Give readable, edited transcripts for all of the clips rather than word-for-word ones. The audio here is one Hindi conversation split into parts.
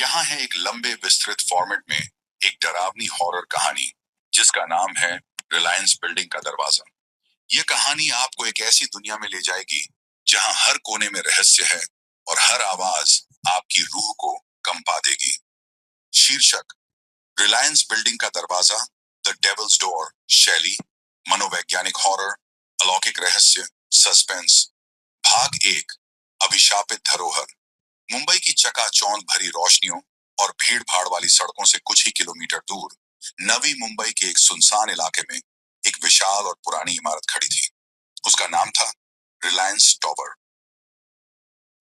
यहाँ है एक लंबे विस्तृत फॉर्मेट में एक डरावनी हॉरर कहानी जिसका नाम है रिलायंस बिल्डिंग का दरवाजा। यह कहानी आपको एक ऐसी दुनिया में ले जाएगी जहां हर कोने में रहस्य है और हर आवाज आपकी रूह को कंपा देगी। शीर्षक रिलायंस बिल्डिंग का दरवाजा, द डेविल्स डोर। शैली मनोवैज्ञानिक हॉरर, अलौकिक रहस्य, सस्पेंस। भाग एक, अभिशापित धरोहर। मुंबई की चकाचौंध भरी रोशनियों और भीड़ भाड़ वाली सड़कों से कुछ ही किलोमीटर दूर नवी मुंबई के एक सुनसान इलाके में एक विशाल और पुरानी इमारत खड़ी थी। उसका नाम था रिलायंस टॉवर,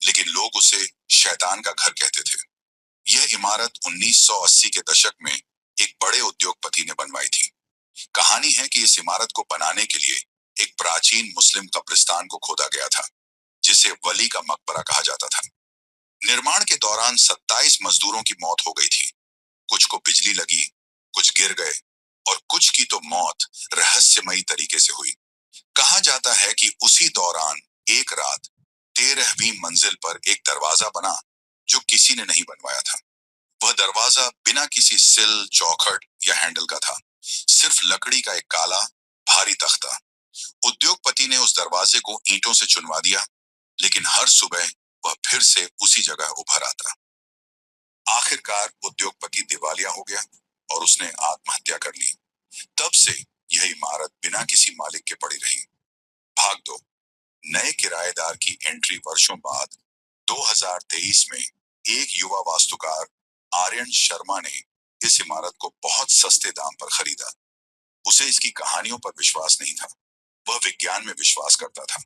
लेकिन लोग उसे शैतान का घर कहते थे। यह इमारत 1980 के दशक में एक बड़े उद्योगपति ने बनवाई थी। कहानी है कि इस इमारत को बनाने के लिए एक प्राचीन मुस्लिम कब्रिस्तान को खोदा गया था, जिसे वली का मकबरा कहा जाता था। निर्माण के दौरान 27 मजदूरों की मौत हो गई थी। कुछ को बिजली लगी, कुछ गिर गए और कुछ की तो मौत रहस्यमयी तरीके से हुई। कहा जाता है कि उसी दौरान एक रात 13वीं मंजिल पर एक दरवाजा बना जो किसी ने नहीं बनवाया था। वह दरवाजा बिना किसी सिल, चौखट या हैंडल का था, सिर्फ लकड़ी का एक काला भारी तख्ता। उद्योगपति ने उस दरवाजे को ईंटों से चुनवा दिया, लेकिन हर सुबह वह फिर से उसी जगह उभर आता। आखिरकार उद्योगपति दिवालिया हो गया और उसने आत्महत्या कर ली। तब से यह इमारत बिना किसी मालिक के पड़ी रही। भाग दो, नए किराएदार की एंट्री वर्षों बाद 2023 में एक युवा वास्तुकार आर्यन शर्मा ने इस इमारत को बहुत सस्ते दाम पर खरीदा। उसे इसकी कहानियों पर विश्वास नहीं था, वह विज्ञान में विश्वास करता था।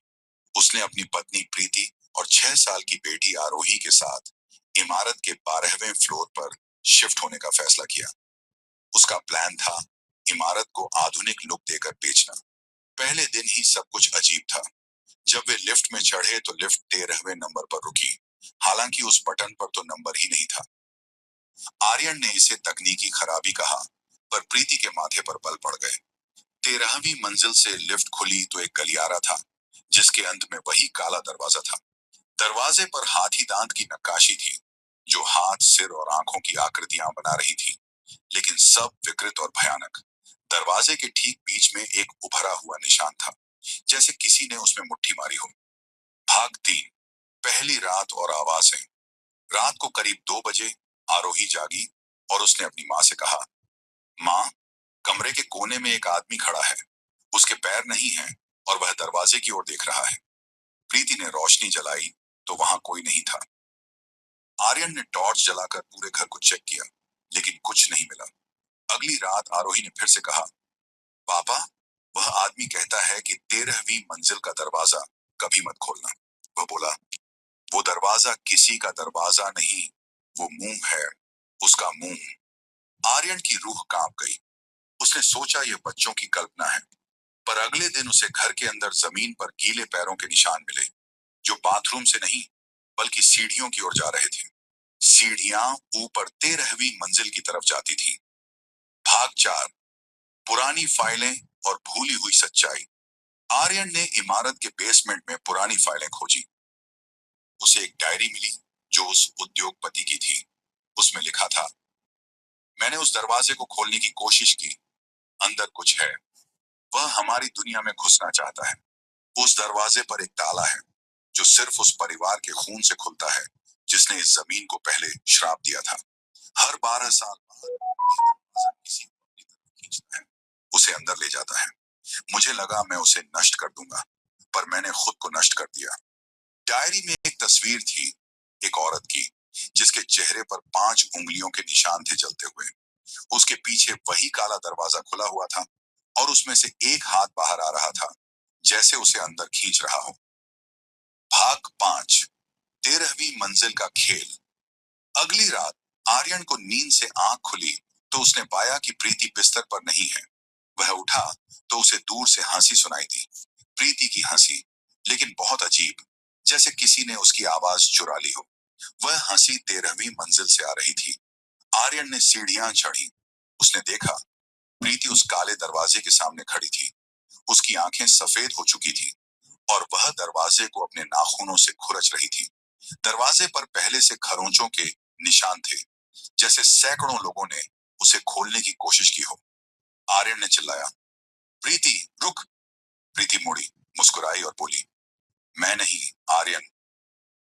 उसने अपनी पत्नी प्रीति और 6 साल की बेटी आरोही के साथ इमारत के 12वें फ्लोर पर शिफ्ट होने का फैसला किया। उसका प्लान था इमारत को आधुनिक लुक देकर बेचना। पहले दिन ही सब कुछ अजीब था। जब वे लिफ्ट में चढ़े तो लिफ्ट 13वें नंबर पर रुकी, हालांकि उस बटन पर तो नंबर ही नहीं था। आर्यन ने इसे तकनीकी खराबी कहा, पर प्रीति के माथे पर बल पड़ गए। 13वीं मंजिल से लिफ्ट खुली तो एक गलियारा था, जिसके अंत में वही काला दरवाजा था। दरवाजे पर हाथी दांत की नक्काशी थी, जो हाथ, सिर और आंखों की आकृतियां बना रही थी, लेकिन सब विकृत और भयानक। दरवाजे के ठीक बीच में एक उभरा हुआ निशान था, जैसे किसी ने उसमें मुट्ठी मारी हो। भाग 3, पहली रात और आवाजें। रात को करीब 2 बजे आरोही जागी और उसने अपनी माँ से कहा, माँ, कमरे के कोने में एक आदमी खड़ा है। उसके पैर नहीं हैं और वह दरवाजे की ओर देख रहा है। प्रीति ने रोशनी जलाई तो वहां कोई नहीं था। आर्यन ने टॉर्च जलाकर पूरे घर को चेक किया, लेकिन कुछ नहीं मिला। अगली रात आरोही ने फिर से कहा, पापा, वह आदमी कहता है कि 13वीं मंजिल का दरवाजा कभी मत खोलना। वह बोला, वो दरवाजा किसी का दरवाजा नहीं, वो मुंह है, उसका मुंह। आर्यन की रूह कांप गई। उसने सोचा यह बच्चों की कल्पना है, पर अगले दिन उसे घर के अंदर जमीन पर गीले पैरों के निशान मिले, जो बाथरूम से नहीं बल्कि सीढ़ियों की ओर जा रहे थे। सीढ़ियां ऊपर 13वीं मंजिल की तरफ जाती थी। भाग 4, पुरानी फाइलें और भूली हुई सच्चाई। आर्यन ने इमारत के बेसमेंट में पुरानी फाइलें खोजी। उसे एक डायरी मिली जो उस उद्योगपति की थी। उसमें लिखा था, मैंने उस दरवाजे को खोलने की कोशिश की, अंदर कुछ है, वह हमारी दुनिया में घुसना चाहता है। उस दरवाजे पर एक ताला है जो सिर्फ उस परिवार के खून से खुलता है जिसने इस जमीन को पहले श्राप दिया था। हर 12 साल बाद ये दरवाजा किसी को अपनी तरफ खींचता है, उसे अंदर ले जाता है। मुझे लगा मैं उसे नष्ट कर दूंगा, पर मैंने खुद को नष्ट कर दिया। डायरी में एक तस्वीर थी, एक औरत की, जिसके चेहरे पर 5 उंगलियों के निशान थे जलते हुए। उसके पीछे वही काला दरवाजा खुला हुआ था और उसमें से एक हाथ बाहर आ रहा था, जैसे उसे अंदर खींच रहा हो। भाग 5, 13वीं मंजिल का खेल। अगली रात आर्यन को नींद से आंख खुली तो उसने पाया कि प्रीति बिस्तर पर नहीं है। वह उठा तो उसे दूर से हंसी सुनाई दी, प्रीति की हंसी, लेकिन बहुत अजीब, जैसे किसी ने उसकी आवाज चुरा ली हो। वह हंसी 13वीं मंजिल से आ रही थी। आर्यन ने सीढ़ियां चढ़ी। उसने देखा, प्रीति उस काले दरवाजे के सामने खड़ी थी। उसकी आंखें सफेद हो चुकी थी और वह दरवाजे को अपने नाखूनों से खुरच रही थी। दरवाजे पर पहले से खरोंचों के निशान थे, जैसे सैकड़ों लोगों ने उसे खोलने की कोशिश की हो। आर्यन ने चिल्लाया, प्रीति रुक। प्रीति मुड़ी, मुस्कुराई और बोली, मैं नहीं, आर्यन,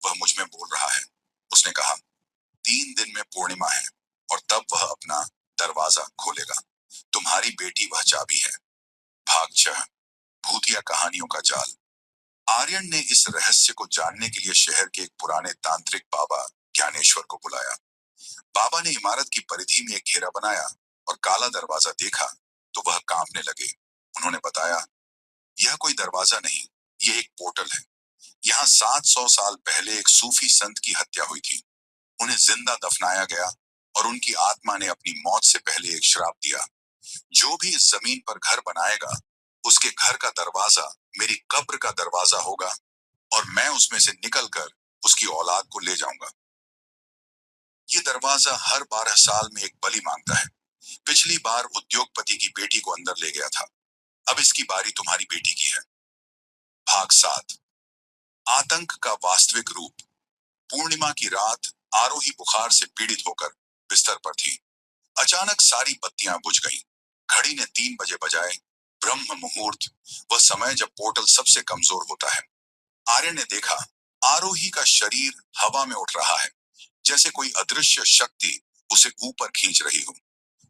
वह मुझ में बोल रहा है। उसने कहा, 3 दिन में पूर्णिमा है और तब वह अपना दरवाजा खोलेगा। तुम्हारी बेटी वह चाबी है। भाग 6, भूतिया कहानियों का जाल। आर्यन ने इस रहस्य को जानने के लिए शहर के एक पुराने तांत्रिक बाबा ज्ञानेश्वर को बुलाया। बाबा ने इमारत की परिधि में एक घेरा बनाया और काला दरवाजा देखा तो वह कांपने लगे। उन्होंने बताया, यह कोई दरवाजा नहीं, यह एक पोर्टल है। यहाँ 700 साल पहले एक सूफी संत की हत्या हुई थी। उन्हें जिंदा दफनाया गया और उनकी आत्मा ने अपनी मौत से पहले एक श्राप दिया, जो भी इस जमीन पर घर बनाएगा उसके घर का दरवाजा मेरी कब्र का दरवाजा होगा और मैं उसमें से निकलकर उसकी औलाद को ले जाऊंगा। ये दरवाजा हर 12 साल में एक बलि मांगता है। पिछली बार उद्योगपति की बेटी को अंदर ले गया था। अब इसकी बारी तुम्हारी बेटी की है। भाग 7, आतंक का वास्तविक रूप। पूर्णिमा की रात आरोही बुखार से पीड़ित होकर बिस्तर पर थी। अचानक सारी बत्तियां बुझ गईं। घड़ी ने 3 बजे बजाए। ब्रह्म मुहूर्त, वह समय जब पोर्टल सबसे कमजोर होता है। आर्य ने देखा, आरोही का शरीर हवा में उठ रहा है, जैसे कोई अदृश्य शक्ति उसे ऊपर खींच रही हो।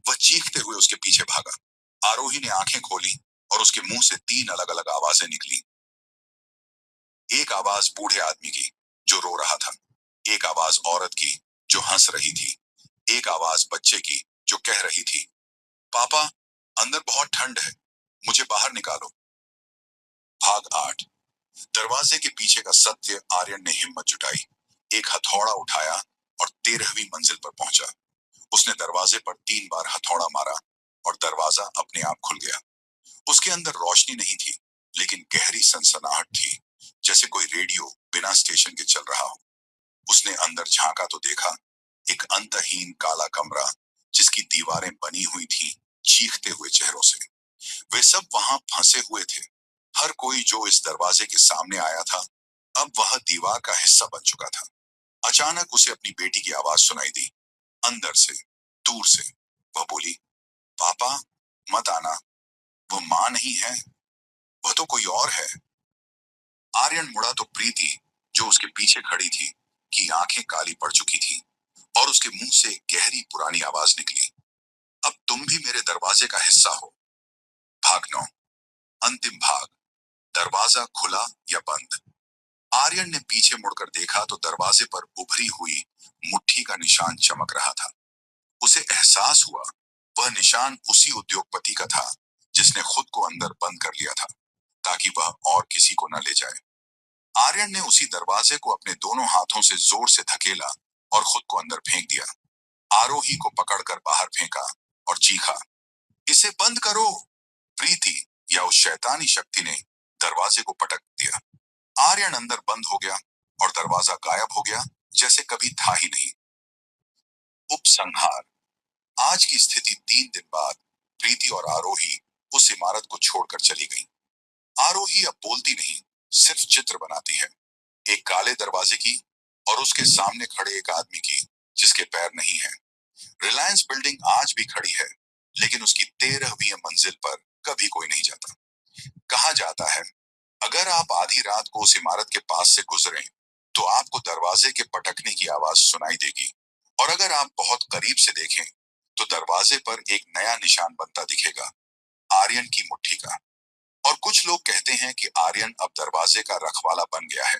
वह चीखते हुए उसके पीछे भागा। आरोही ने आंखें खोली और उसके मुंह से 3 अलग अलग आवाजें निकली। एक आवाज बूढ़े आदमी की जो रो रहा था, एक आवाज औरत की जो हंस रही थी, एक आवाज बच्चे की जो कह रही थी, पापा, अंदर बहुत ठंड है, मुझे बाहर निकालो। भाग 8, दरवाजे के पीछे का सत्य। आर्यन ने हिम्मत जुटाई, एक हथौड़ा उठाया और 13वीं मंजिल पर पहुंचा। उसने दरवाजे पर 3 बार हथौड़ा मारा और दरवाजा अपने आप खुल गया। उसके अंदर रोशनी नहीं थी, लेकिन गहरी सनसनाहट थी, जैसे कोई रेडियो बिना स्टेशन के चल रहा हो। उसने अंदर झांका तो देखा, एक अंतहीन काला कमरा, जिसकी दीवारें बनी हुई थी चीखते हुए चेहरों से। वे सब वहां फंसे हुए थे। हर कोई जो इस दरवाजे के सामने आया था, अब वह दीवार का हिस्सा बन चुका था। अचानक उसे अपनी बेटी की आवाज सुनाई दी, अंदर से, दूर से। वह बोली, पापा, मत आना, वो मां नहीं है, वह तो कोई और है। आर्यन मुड़ा तो प्रीति, जो उसके पीछे खड़ी थी, की आंखें काली पड़ चुकी थी और उसके मुंह से एक गहरी पुरानी आवाज निकली, अब तुम भी मेरे दरवाजे का हिस्सा हो। भाग 9, अंतिम भाग, दरवाजा खुला या बंद। आर्यन ने पीछे मुड़कर देखा तो दरवाजे पर उभरी हुई मुट्ठी का निशान चमक रहा था। उसे एहसास हुआ, वह निशान उसी उद्योगपति का था जिसने खुद को अंदर बंद कर लिया था ताकि वह और किसी को न ले जाए। आर्यन ने उसी दरवाजे को अपने दोनों हाथों से जोर से धकेला और खुद को अंदर फेंक दिया। आरोही को पकड़कर बाहर फेंका और चीखा, इसे बंद करो। प्रीति या उस शैतानी शक्ति ने दरवाजे को पटक दिया। आर्यन अंदर बंद हो गया और दरवाजा गायब हो गया, जैसे कभी था ही नहीं। उपसंहार, आज की स्थिति 3 दिन बाद प्रीति और आरोही उस इमारत को छोड़कर चली गई। आरोही अब बोलती नहीं, सिर्फ चित्र बनाती है, एक काले दरवाजे की और उसके सामने खड़े एक आदमी की जिसके पैर नहीं है। रिलायंस बिल्डिंग आज भी खड़ी है, लेकिन उसकी 13वीं मंजिल पर कभी कोई नहीं जाता। कहा जाता है, अगर आप आधी रात को उस इमारत के पास से गुजरें तो आपको दरवाजे के पटकने की आवाज सुनाई देगी, और अगर आप बहुत करीब से देखें तो दरवाजे पर एक नया निशान बनता दिखेगा, आर्यन की मुट्ठी का। और कुछ लोग कहते हैं कि आर्यन अब दरवाजे का रखवाला बन गया है।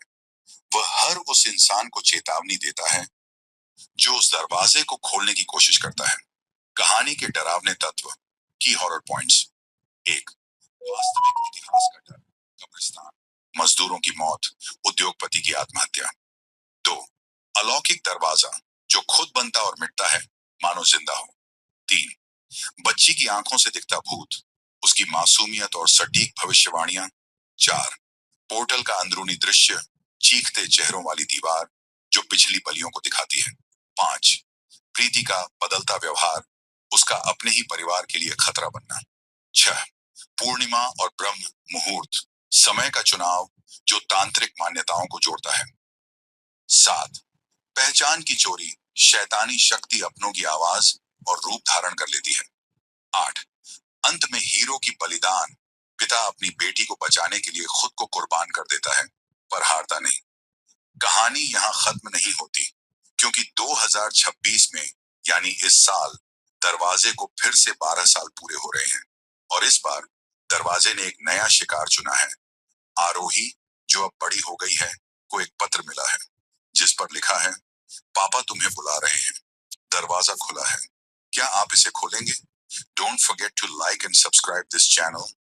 वह हर उस इंसान को चेतावनी देता है जो उस दरवाजे को खोलने की कोशिश करता है। कहानी के डरावने तत्व, की हॉरर पॉइंट्स। 1, वास्तविक इतिहास का डर, कब्रिस्तान, मजदूरों की मौत, उद्योगपति की आत्महत्या। 2, अलौकिक दरवाजा जो खुद बनता और मिटता है, मानो जिंदा हो। 3, बच्ची की आंखों से दिखता भूत, उसकी मासूमियत और सटीक भविष्यवाणियां। 4, पोर्टल का अंदरूनी दृश्य, चीखते चेहरों वाली दीवार जो पिछली बलियों को दिखाती है। 5, प्रीति का बदलता व्यवहार, उसका अपने ही परिवार के लिए खतरा बनना। 6, पूर्णिमा और ब्रह्म मुहूर्त, समय का चुनाव जो तांत्रिक मान्यताओं को जोड़ता है। 7, पहचान की चोरी, शैतानी शक्ति अपनों की आवाज और रूप धारण कर लेती है। 8, अंत में हीरो की बलिदान। पिता अपनी बेटी को बचाने के लिए खुद को कुर्बान कर देता है, पर हारता नहीं। कहानी यहाँ खत्म नहीं होती, क्योंकि 2026 में, यानी इस साल, दरवाजे को फिर से 12 साल पूरे हो रहे हैं। और इस बार दरवाजे ने एक नया शिकार चुना है। आरोही, जो अब बड़ी हो गई है, को एक पत्र मिला है, जिस पर लिखा है, पापा तुम्हें बुला रहे हैं, दरवाजा खुला है, क्या आप इसे खोलेंगे? Don't forget to like and subscribe this channel